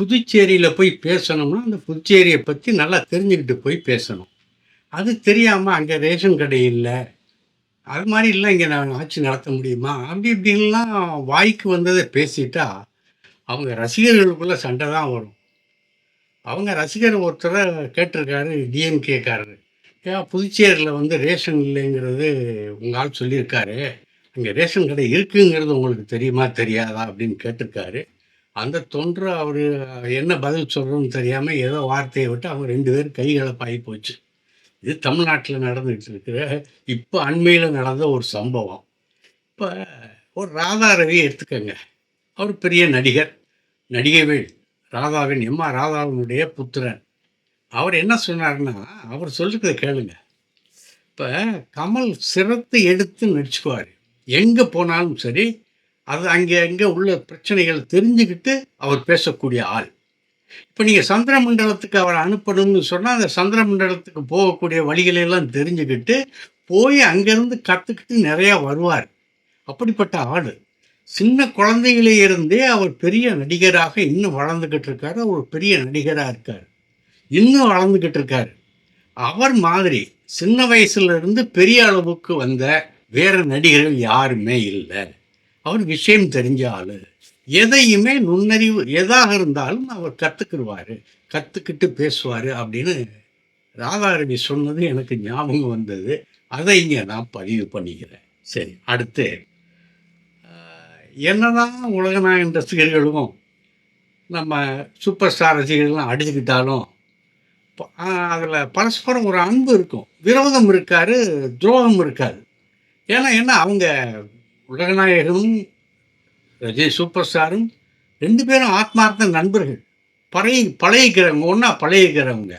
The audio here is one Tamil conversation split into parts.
புதுச்சேரியில் போய் பேசணும்னா அந்த புதுச்சேரியை பற்றி நல்லா தெரிஞ்சுக்கிட்டு போய் பேசணும். அது தெரியாமல் அங்கே ரேஷன் கடை இல்லை, அது மாதிரிலாம் இங்கே நான் ஆட்சி நடத்த முடியுமா அப்படி இப்படின்லாம் வாய்க்கு வந்ததை பேசிட்டா அவங்க ரசிகர்களுக்குள்ள சண்டை தான் வரும். அவங்க ரசிகர் ஒருத்தரை கேட்டிருக்காரு, டிஎம்கேக்காரரு, ஏன் புதுச்சேரியில் வந்து ரேஷன் இல்லைங்கிறது உங்கள் ஆள் சொல்லியிருக்காரு, அங்கே ரேஷன் கடை இருக்குங்கிறது உங்களுக்கு தெரியுமா தெரியாதா அப்படின்னு கேட்டிருக்காரு. அந்த தொன்று அவர் என்ன பதில் சொல்கிறோன்னு தெரியாமல் ஏதோ வார்த்தையை விட்டு அவங்க 2 பேரும் கைகலப்பாகி போச்சு. இது தமிழ்நாட்டில் நடந்துகிட்டு இருக்கிற இப்போ அண்மையில் நடந்த ஒரு சம்பவம். இப்போ ஒரு ராதா ரவி எடுத்துக்கங்க. அவர் பெரிய நடிகர், நடிகைவேள் ராதாவின் ராதாவினுடைய புத்திரன். அவர் என்ன சொன்னார்னா, அவர் சொல்லிக்கிறத கேளுங்க. இப்போ கமல் சிரத்தை எடுத்து நடிச்சுக்குவார், எங்கே போனாலும் சரி. அது அங்கே உள்ள பிரச்சனைகள் தெரிஞ்சுக்கிட்டு அவர் பேசக்கூடிய ஆள். இப்போ நீங்கள் சந்திரமண்டலத்துக்கு அவரை அனுப்பணும்னு சொன்னால் அந்த சந்திரமண்டலத்துக்கு போகக்கூடிய வழிகளெல்லாம் தெரிஞ்சுக்கிட்டு போய் அங்கேருந்து கற்றுக்கிட்டு நிறையா வருவார். அப்படிப்பட்ட ஆள். சின்ன குழந்தைகளே இருந்தே அவர் பெரிய நடிகராக இன்னும் வளர்ந்துக்கிட்டு இருக்காரு. அவர் பெரிய நடிகராக இருக்கார், இன்னும் வளர்ந்துக்கிட்டு இருக்கார். அவர் மாதிரி சின்ன வயசுலேருந்து பெரிய அளவுக்கு வந்த வேறு நடிகர்கள் யாருமே இல்லை. அவர் விஷயம் தெரிஞ்ச ஆள், எதையுமே நுண்ணறிவு எதாக இருந்தாலும் அவர் கற்றுக்கிடுவார், கற்றுக்கிட்டு பேசுவார் அப்படின்னு ராதாரவி சொன்னது எனக்கு ஞாபகம் வந்தது. அதை இங்கே நான் பதிவு பண்ணிக்கிறேன். சரி, அடுத்து என்னதான் உலகநாயகன் ரசிகர்களும் நம்ம சூப்பர் ஸ்டார் ரசிகர்கள்லாம் அடிச்சுக்கிட்டாலும் அதில் பரஸ்பரம் ஒரு அன்பு இருக்கும், விரோதம் இருக்காது, துரோகம் இருக்காது. ஏன்னா அவங்க உலகநாயகனும் விஜய் சூப்பர் ஸ்டாரும் 2 பேரும் ஆத்மார்த்த நண்பர்கள், பழகிக்கிறவங்க, ஒன்றா பழகிக்கிறவங்க,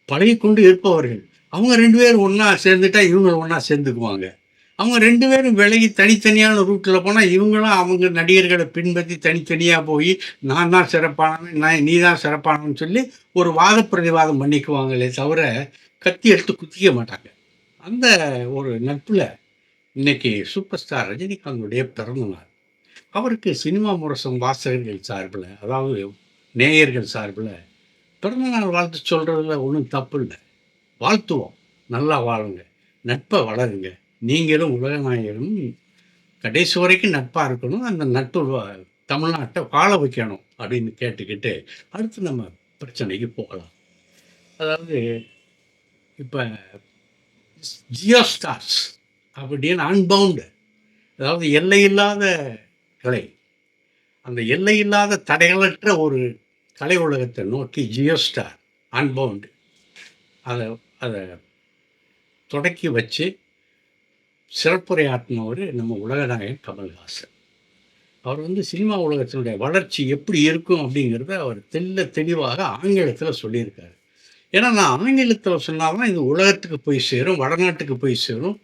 பழகி கொண்டு இருப்பவர்கள். அவங்க 2 பேரும் ஒன்றா சேர்ந்துட்டா இவங்க ஒன்றா சேர்ந்துக்குவாங்க. அவங்க 2 பேரும் விலகி தனித்தனியான ரூட்டில் போனால் இவங்களும் அவங்க நடிகர்களை பின்பற்றி தனித்தனியாக போய் நான் தான் சிறப்பானவன், நீ தான் சிறப்பானவன்னு சொல்லி ஒரு வாத பிரதிவாதம் பண்ணிக்குவாங்களே தவிர கத்தி எடுத்து குத்திக்க மாட்டாங்க. அந்த ஒரு நட்பில் இன்னைக்கு சூப்பர் ஸ்டார் ரஜினிகாந்துடைய பிறந்தநாள். அவருக்கு சினிமா முரசம் வாசகர்கள் சார்பில், அதாவது நேயர்கள் சார்பில் பிறந்தநாள் வாழ்த்து சொல்கிறதுல ஒன்றும் தப்பு இல்லை. வாழ்த்துவோம், நல்லா வாழுங்க, நட்பை வளருங்க. நீங்களும் உலகநாயகனும் கடைசி வரைக்கும் நட்பாக இருக்கணும், அந்த நட்பு தமிழ்நாட்டை வாழ வைக்கணும் அப்படின்னு கேட்டுக்கிட்டு அடுத்து நம்ம பிரச்சனைக்கு போகலாம். அதாவது இப்போ ஜியோ ஸ்டார்ஸ் அப்படின்னு அன்பவுண்டு, அதாவது எல்லையில்லாத கலை, அந்த எல்லையில்லாத தடைகளற்ற ஒரு கலை உலகத்தை நோக்கி ஜியோ ஸ்டார் அன்பவுண்டு அதை தொடக்கி வச்சு சிறப்புரையாற்றினவர் நம்ம உலகநாயகன் கமல்ஹாசன். அவர் வந்து சினிமா உலகத்தினுடைய வளர்ச்சி எப்படி இருக்கும் அப்படிங்கிறத அவர் தெளிவாக ஆங்கிலத்தில் சொல்லியிருக்காரு. ஏன்னா நான் ஆங்கிலத்தில் சொன்னால்தான் இது உலகத்துக்கு போய் சேரும், வடநாட்டுக்கு போய் சேரும்.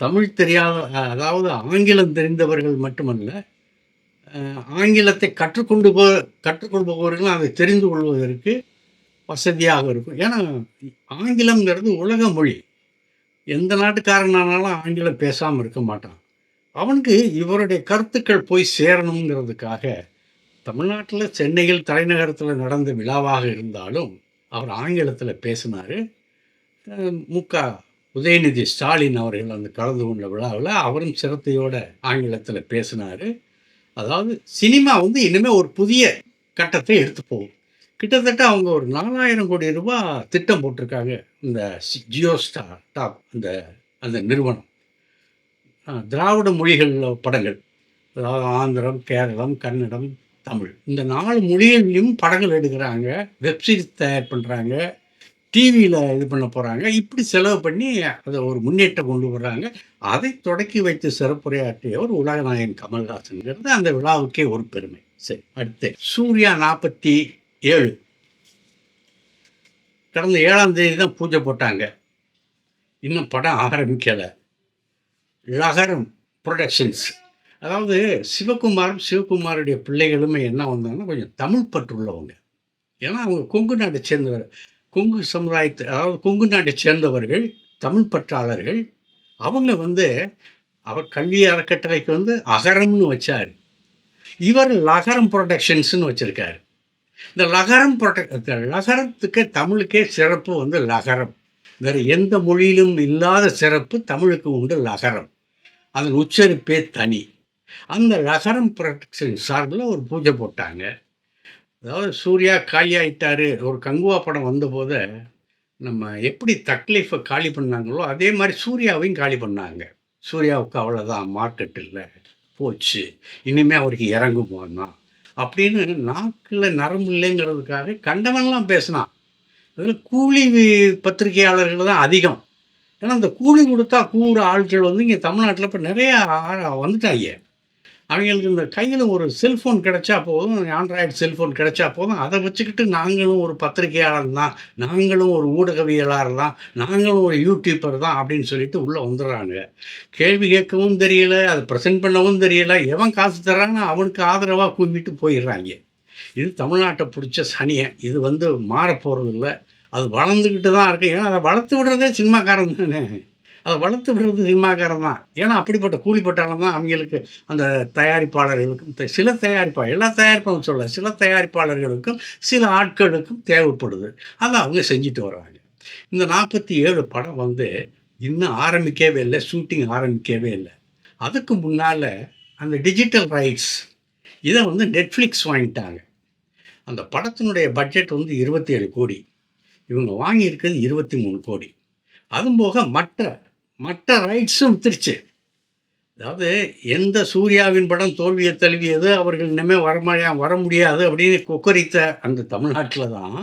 தமிழ் தெரியாத, அதாவது ஆங்கிலம் தெரிந்தவர்கள் மட்டுமல்ல, ஆங்கிலத்தை கற்றுக்கொள்பவர்களும் அதை தெரிந்து கொள்வதற்கு வசதியாக இருக்கும். ஏன்னா ஆங்கிலம்ங்கிறது உலக மொழி. எந்த நாட்டுக்காரனானாலும் ஆங்கிலம் பேசாமல் இருக்க மாட்டான். அவனுக்கு இவருடைய கருத்துக்கள் போய் சேரணுங்கிறதுக்காக தமிழ்நாட்டில் சென்னையில் தலைநகரத்தில் நடந்த விழாவாக இருந்தாலும் அவர் ஆங்கிலத்தில் பேசினார். முக உதயநிதி ஸ்டாலின் அவர்கள் அந்த கலந்து கொண்ட விழாவில் அவரும் சிரத்தையோட ஆங்கிலத்தில் பேசினார். அதாவது சினிமா வந்து இனிமேல் ஒரு புதிய கட்டத்தை எடுத்து போகும். கிட்டத்தட்ட அவங்க ஒரு 4000 கோடி ரூபாய் திட்டம் போட்டிருக்காங்க இந்த ஜியோ ஸ்டார் டாப் அந்த நிறுவனம். திராவிட மொழிகளில் படங்கள், அதாவது ஆந்திரம், கேரளம், கன்னடம், தமிழ், இந்த 4 மொழிகளிலும் படங்கள் எடுக்கிறாங்க, வெப்சீரிஸ் தயார் பண்ணுறாங்க, டிவியில் இது பண்ண போகிறாங்க. இப்படி செலவு பண்ணி அதை ஒரு முன்னேற்றம் கொண்டு வர்றாங்க. அதை தொடக்கி வைத்து சிறப்புரையாற்றியவர் உலகநாயகன் கமல்ஹாசன்கிறது அந்த விழாவுக்கே ஒரு பெருமை. சரி, அடுத்து சூர்யா 47 கடந்த 7ஆம் தேதி தான் பூஜை போட்டாங்க. இன்னும் படம் ஆரம்பிக்கலை. லகரம் ப்ரொடக்ஷன்ஸ், அதாவது சிவகுமாருடைய பிள்ளைகளுமே என்ன வந்தாங்கன்னா கொஞ்சம் தமிழ் பற்று உள்ளவங்க. ஏன்னா அவங்க கொங்கு நாட்டை சேர்ந்தவர், கொங்கு சமுதாயத்தை, அதாவது கொங்கு நாட்டை சேர்ந்தவர்கள், தமிழ் பற்றாளர்கள். அவங்க வந்து அவர் கல்வி அறக்கட்டளைக்கு வந்து அகரம்னு வச்சார், இவர் லகரம் ப்ரொடக்ஷன்ஸ்னு வச்சுருக்காரு. இந்த லகரம் லகரத்துக்கு தமிழுக்கே சிறப்பு வந்து லகரம். வேறு எந்த மொழியிலும் இல்லாத சிறப்பு தமிழுக்கு உண்டு லகரம். அதன் உச்சரிப்பே தனி. அந்த லகரம் புரொடக்ஷன் சார்பில் ஒரு பூஜை போட்டாங்க. அதாவது சூர்யா காலியாயிட்டாரு. ஒரு கங்குவா படம் வந்தபோது நம்ம எப்படி தக்லீஃபை காலி பண்ணாங்களோ அதே மாதிரி சூர்யாவையும் காலி பண்ணாங்க. சூர்யாவுக்கு அவ்வளோதான், மார்க்கெட் இல்லை, போச்சு, இனிமேல் அவருக்கு இறங்குமா தான் அப்படின்னு நாக்கில் நரம்பு இல்லைங்கிறதுக்காக கண்டவன்லாம் பேசினான். அதில் கூலி பத்திரிகையாளர்கள் தான் அதிகம். ஏன்னா இந்த கூலி கொடுத்தா கூற ஆட்கள் வந்து இங்கே தமிழ்நாட்டில் இப்போ நிறையா வந்துட்டாங்க. அவங்களுக்கு இந்த கையில் ஒரு செல்ஃபோன் கிடைச்சா போதும், ஆண்ட்ராய்டு செல்ஃபோன் கிடைச்சா போதும், அதை வச்சுக்கிட்டு நாங்களும் ஒரு பத்திரிகையாளர் தான், நாங்களும் ஒரு ஊடகவியலாளர் தான், நாங்களும் ஒரு யூடியூப்பர் தான் அப்படின்னு சொல்லிட்டு உள்ளே வந்துடுறாங்க. கேள்வி கேட்கவும் தெரியல, அதை ப்ரெசென்ட் பண்ணவும் தெரியல, எவன் காசு தர்றான்னு அவனுக்கு ஆதரவாக கும்பிட்டு போயிடுறாங்க. இது தமிழ்நாட்டை பிடிச்ச சனியை. இது வந்து மாறப்போகிறது இல்லை, அது வளர்ந்துக்கிட்டு தான் இருக்குது. ஏன்னா அதை வளர்த்து விடுறதே சினிமாக்காரன் தானே. அதை வளர்த்து விடுறது சினிமாக்காரன் தான். ஏன்னா அப்படிப்பட்ட கூலிப்பட்டாலும் தான் அவங்களுக்கு அந்த தயாரிப்பாளர்களுக்கும் சில எல்லா தயாரிப்பாளரும் சொல்ல, சில தயாரிப்பாளர்களுக்கும் சில ஆட்களுக்கும் தேவைப்படுது. அதை அவங்க செஞ்சுட்டு வர்றாங்க. இந்த 47 படம் வந்து இன்னும் ஆரம்பிக்கவே இல்லை, ஷூட்டிங் ஆரம்பிக்கவே இல்லை. அதுக்கு முன்னால் அந்த டிஜிட்டல் ரைட்ஸ் இதை வந்து நெட்ஃப்ளிக்ஸ் வாங்கிட்டாங்க. அந்த படத்தினுடைய பட்ஜெட் வந்து 27 கோடி, இவங்க வாங்கியிருக்கிறது 23 கோடி. அதுவும் போக மற்ற ரைட்ஸும் வித்துருச்சு. அதாவது எந்த சூர்யாவின் படம் தோல்வியை தழுவியது, அவர்கள் இனிமேல் வர முடியாது அப்படின்னு கொக்கரித்த அந்த தமிழ்நாட்டில் தான்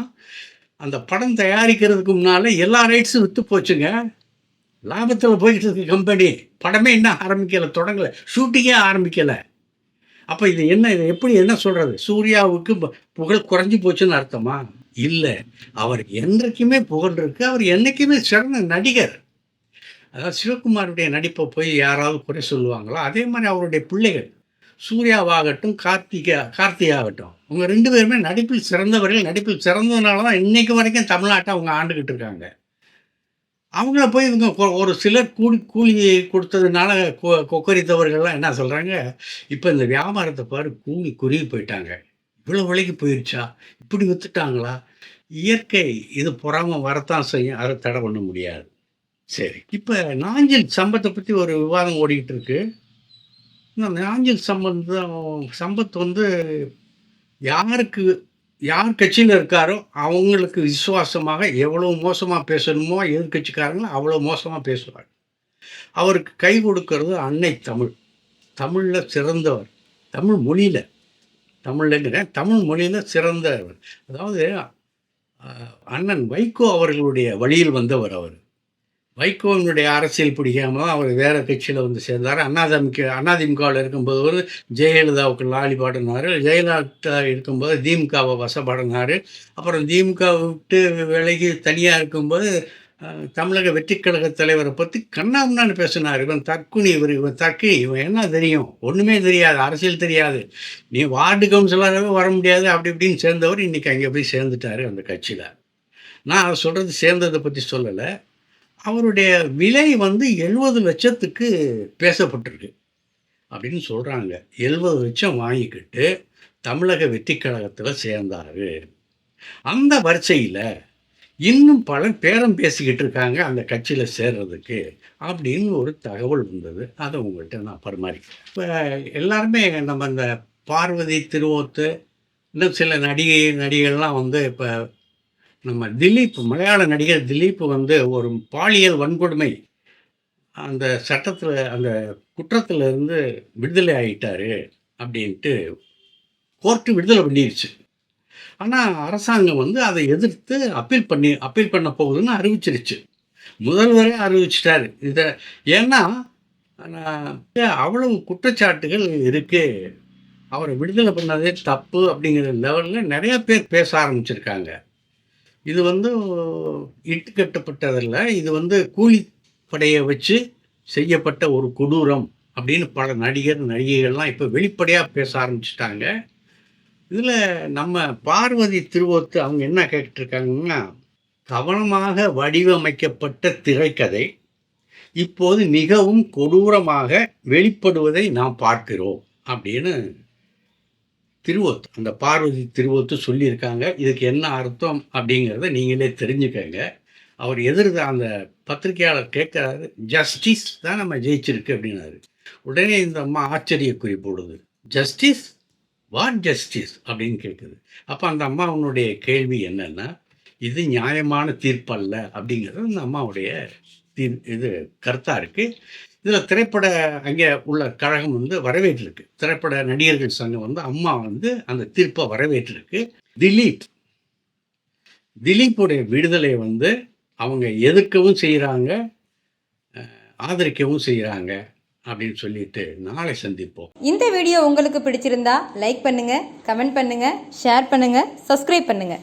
அந்த படம் தயாரிக்கிறதுக்கு முன்னால் எல்லா ரைட்ஸும் விற்று போச்சுங்க. லாபத்தில் போய்கிட்டு இருக்கு கம்பெனி. படமே இன்னும் ஆரம்பிக்கலை, தொடங்கலை, ஷூட்டிங்கே ஆரம்பிக்கலை. அப்போ இது எப்படி என்ன சொல்கிறது? சூர்யாவுக்கு புகழ் குறைஞ்சி போச்சுன்னு அர்த்தமா? இல்லை, அவர் என்றைக்குமே புகழ் இருக்கு. அவர் என்றைக்குமே சிறந்த நடிகர். அதாவது சிவகுமாருடைய நடிப்பை போய் யாராவது குறை சொல்லுவாங்களோ, அதே மாதிரி அவருடைய பிள்ளைகள் சூர்யாவாகட்டும் கார்த்திகை ஆகட்டும், அவங்க 2 பேருமே நடிப்பில் சிறந்தவர்கள். நடிப்பில் சிறந்ததுனால தான் இன்னைக்கு வரைக்கும் தமிழ்நாட்டை அவங்க ஆண்டுகிட்டு இருக்காங்க. அவங்கள போய் இவங்க ஒரு சிலர் கூலி கொடுத்ததுனால கொக்கரித்தவர்கள்லாம் என்ன சொல்கிறாங்க, இப்போ இந்த வியாபாரத்தை பாரு, கூலி குறுகி போயிட்டாங்க, இவ்வளோ விலைக்கு போயிடுச்சா, இப்படி விற்றுட்டாங்களா. இயற்கை இது பொறாமல் வரத்தான் செய்யும், அதை தடை பண்ண முடியாது. சரி, இப்போ நாஞ்சில் சம்பத்தை பற்றி ஒரு விவாதம் ஓடிக்கிட்டு இருக்கு. இந்த நாஞ்சில் சம்பத் வந்து யார் கட்சியில் இருக்காரோ அவங்களுக்கு விசுவாசமாக எவ்வளோ மோசமாக பேசணுமோ எதிர்கட்சிக்காரங்களும் அவ்வளோ மோசமாக பேசுவார். அவருக்கு கை கொடுக்கறது அன்னை தமிழில் சிறந்தவர், தமிழ் மொழியில் சிறந்தவர். அதாவது அண்ணன் வைகோ அவர்களுடைய வழியில் வந்தவர். அவர் வைகோவினுடைய அரசியல் பிடிக்காம தான் அவர் வேறு கட்சியில் வந்து சேர்ந்தார். அதிமுகவில் இருக்கும்போது ஒரு ஜெயலலிதாவுக்கு லாலி பாடினார், ஜெயலலிதா இருக்கும்போது திமுகவை வசப்பாடினார். அப்புறம் திமுக விட்டு விலகி தனியாக இருக்கும்போது தமிழக வெற்றிக் கழக தலைவரை பற்றி கண்ணாமுன்னான்னு பேசினார். இவன் தற்குனி, இவன் என்ன தெரியும், ஒன்றுமே தெரியாது, அரசியல் தெரியாது, நீ வார்டு கவுன்சிலராகவே வர முடியாது, அப்படி இப்படின்னு சேர்ந்தவர் இன்றைக்கி அங்கே போய் சேர்ந்துட்டார் அந்த கட்சியில். நான் அதை சொல்கிறது சேர்ந்ததை பற்றி சொல்லலை. அவருடைய விலை வந்து 70 லட்சத்துக்கு பேசப்பட்டிருக்கு அப்படின்னு சொல்கிறாங்க. 70 லட்சம் வாங்கிக்கிட்டு தமிழக வெற்றிக் கழகத்தில் சேர்ந்தார். அந்த வரிசையில் இன்னும் பலர் பேரம் பேசிக்கிட்டு இருக்காங்க அந்த கட்சியில் சேர்றதுக்கு அப்படின்னு ஒரு தகவல் வந்தது. அதை உங்கள்கிட்ட நான் பரிமாறிக்கிறேன். இப்போ எல்லாருமே நம்ம இந்த பார்வதி திருவோத்து, இன்னும் சில நடிகைகள்லாம் வந்து இப்போ நம்ம மலையாள நடிகர் திலீப் வந்து ஒரு பாலியல் வன்கொடுமை அந்த சட்டத்தில் அந்த குற்றத்தில் இருந்து விடுதலை ஆகிட்டாரு அப்படின்ட்டு கோர்ட்டு விடுதலை பண்ணிடுச்சு. ஆனால் அரசாங்கம் வந்து அதை எதிர்த்து அப்பீல் பண்ண போகுதுன்னு அறிவிச்சிருச்சு. முதல்வரே அறிவிச்சிட்டாரு இதை. ஏன்னா அவ்வளவு குற்றச்சாட்டுகள் இருக்குது, அவரை விடுதலை பண்ணதே தப்பு அப்படிங்கிற லெவலில் நிறையா பேர் பேச ஆரம்பிச்சிருக்காங்க. இது வந்து இட்டுக்கட்டப்பட்டதில்லை, இது வந்து கூலிப்படையை வச்சு செய்யப்பட்ட ஒரு கொடூரம் அப்படின்னு பல நடிகைகள்லாம் இப்போ வெளிப்படையாக பேச ஆரம்பிச்சிட்டாங்க. இதில் நம்ம பார்வதி திருவோத்து அவங்க என்ன கேட்டுருக்காங்கன்னா, கவனமாக வடிவமைக்கப்பட்ட திரைக்கதை இப்போது மிகவும் கொடூரமாக வெளிப்படுவதை நாம் பார்க்கிறோம் அப்படின்னு திருவொத்து, அந்த பார்வதி திருவொத்து சொல்லியிருக்காங்க. இதுக்கு என்ன அர்த்தம் அப்படிங்கிறத நீங்களே தெரிஞ்சுக்கங்க. அவர் அந்த பத்திரிக்கையாளர் கேட்குறாரு, "ஜஸ்டிஸ் தான் நம்ம ஜெயிச்சிருக்கு" அப்படின்னாரு. உடனே இந்த அம்மா ஆச்சரிய குறிப்போடுது. "ஜஸ்டிஸ்? What justice?" அப்படின்னு கேட்குது. அப்போ அந்த அம்மாவுடைய கேள்வி என்னன்னா, இது நியாயமான தீர்ப்பல்ல அப்படிங்கிறது அந்த அம்மாவுடைய இது கருத்தா இருக்கு. இதில் திரைப்பட அங்கே உள்ள கழகம் வந்து வரவேற்றிருக்கு. திரைப்பட நடிகர்கள் சங்கம் வந்து அம்மா வந்து அந்த தீர்ப்பை வரவேற்றிருக்கு. திலீப்புடைய விடுதலை வந்து அவங்க எதிர்க்கவும் செய்கிறாங்க, ஆதரிக்கவும் செய்கிறாங்க அப்படின்னு சொல்லிட்டு நாளை சந்திப்போம். இந்த வீடியோ உங்களுக்கு பிடிச்சிருந்தா லைக் பண்ணுங்க, கமெண்ட் பண்ணுங்க, ஷேர் பண்ணுங்க, சப்ஸ்கிரைப் பண்ணுங்க.